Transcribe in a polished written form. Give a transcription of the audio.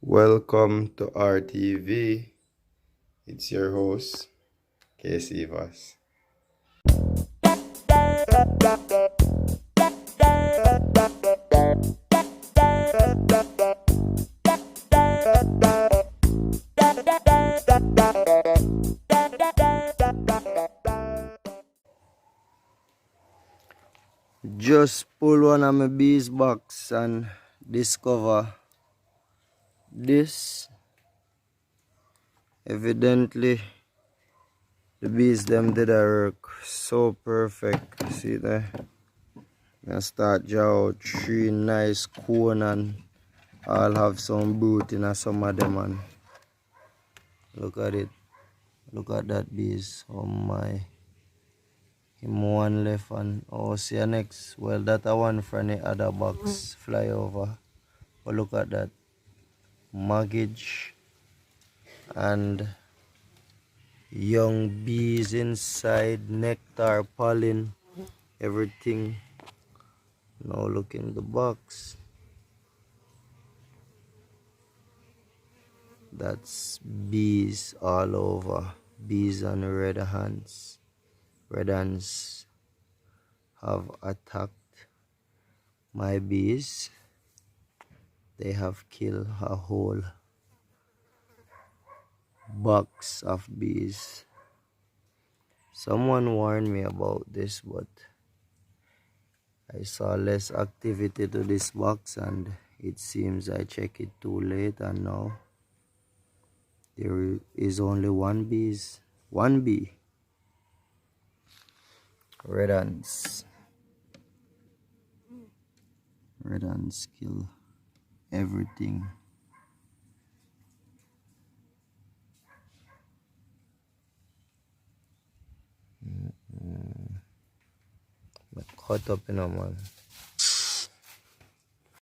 Welcome to RTV. It's your host, Casey Voss. Just pull one of my bees box and discover this. Evidently, the bees them did a work so perfect. See there? I start draw out three nice cone and I'll have some brood in some of them, and look at it. Look at that bees. Oh my. Him one left and oh, see you next. Well, that a one from the other box fly over. But look at that. Mortgage and young bees inside, nectar, pollen, everything. Now look in the box. That's bees all over. Bees and red ants. Red ants have attacked my bees. They have killed a whole box of bees. Someone warned me about this, but I saw less activity to this box and it seems I checked it too late, and now there is only one bee. Red ants kill everything. Caught up in a man.